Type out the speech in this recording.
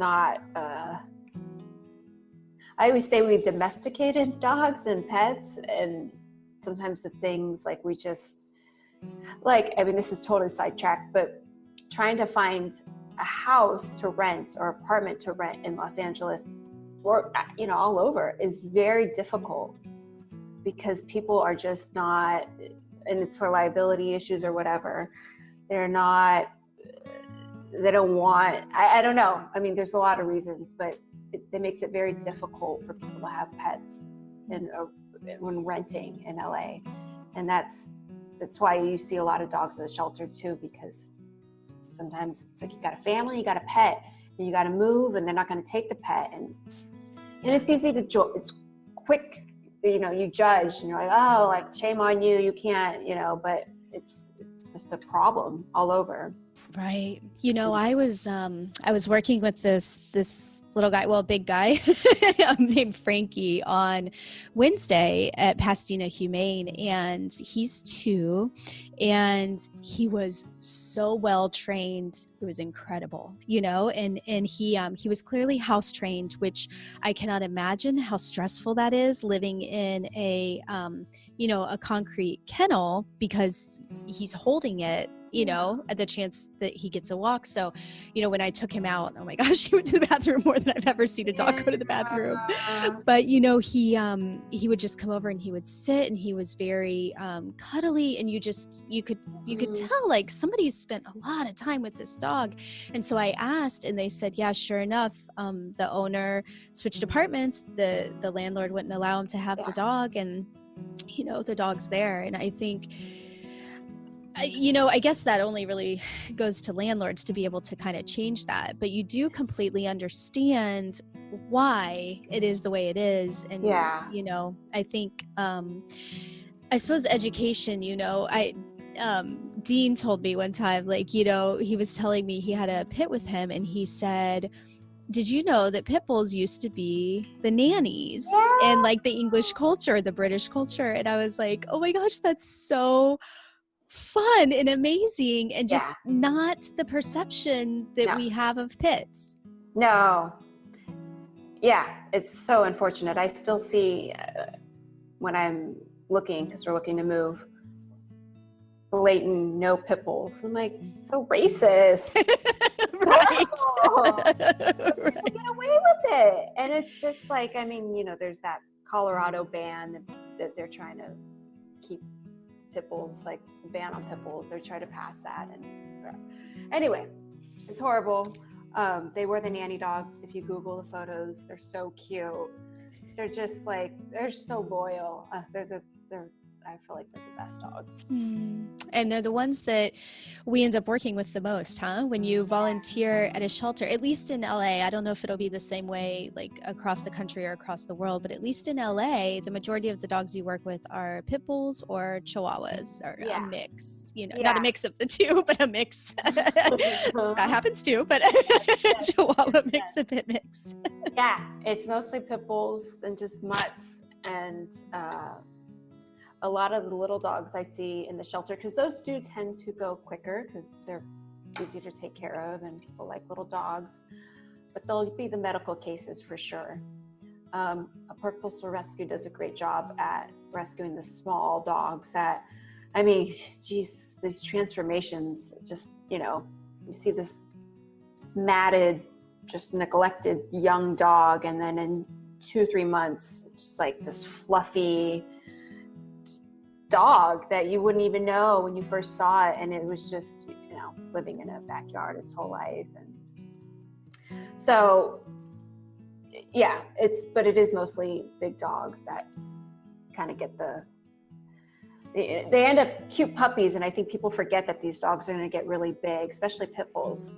not, I always say we domesticated dogs and pets, and sometimes the things like we just, like, I mean, this is totally sidetracked, but trying to find a house to rent or apartment to rent in Los Angeles or, you know, all over is very difficult because people are just not, and it's for liability issues or whatever. They don't want, I don't know. I mean, there's a lot of reasons, but it makes it very difficult for people to have pets when renting in LA. And that's why you see a lot of dogs in the shelter too, because sometimes it's like you got a family, you got a pet, and you got to move, and they're not going to take the pet. And it's easy to, it's quick, you know, you judge and you're like, oh, like shame on you, you can't, you know, but it's just a problem all over. Right. You know, I was working with this little guy, well, big guy named Frankie on Wednesday at Pasadena Humane, and he's 2, and he was so well trained. It was incredible, you know, and he was clearly house trained, which I cannot imagine how stressful that is, living in a concrete kennel, because he's holding it, you know, at the chance that he gets a walk. So, you know, when I took him out, oh my gosh, he went to the bathroom more than I've ever seen a dog go to the bathroom. But, you know, he would just come over and he would sit, and he was very cuddly, and you could tell like somebody's spent a lot of time with this dog. And so I asked, and they said, yeah, sure enough, the owner switched apartments. The landlord wouldn't allow him to have the dog, and, you know, the dog's there. And I think, you know, I guess that only really goes to landlords to be able to kind of change that, but you do completely understand why it is the way it is. And, you know, I think, I suppose education, you know, Dean told me one time, like, you know, he was telling me he had a pit with him, and he said, did you know that pit bulls used to be the nannies and like the English culture, the British culture? And I was like, oh my gosh, that's so fun and amazing, and just not the perception that we have of pits. No. Yeah, it's so unfortunate. I still see when I'm looking, because we're looking to move, blatant no pit bulls. I'm like, so racist. Right. Right. Get away with it. And it's just like, I mean, you know, there's that Colorado ban that they're trying to keep pit bulls, like ban on pit bulls. They're trying to pass that. And anyway, it's horrible. They were the nanny dogs. If you Google the photos, they're so cute. They're just like, they're so loyal. I feel like they're the best dogs. And they're the ones that we end up working with the most, huh? When you volunteer at a shelter, at least in LA, I don't know if it'll be the same way like across the country or across the world, but at least in LA, the majority of the dogs you work with are pit bulls or chihuahuas, or a mix, you know, not a mix of the two, but a mix. That happens too, but chihuahua mix, a pit mix. Yeah, it's mostly pit bulls and just mutts, and a lot of the little dogs I see in the shelter, because those do tend to go quicker because they're easier to take care of and people like little dogs, but they'll be the medical cases for sure. A Park Coastal Rescue does a great job at rescuing the small dogs that, I mean, geez, these transformations, just, you know, you see this matted, just neglected young dog, and then in 2-3 months, it's just like this fluffy dog that you wouldn't even know when you first saw it, and it was just, you know, living in a backyard its whole life. And so yeah, but it is mostly big dogs that kind of get they end up cute puppies, and I think people forget that these dogs are going to get really big, especially pit bulls.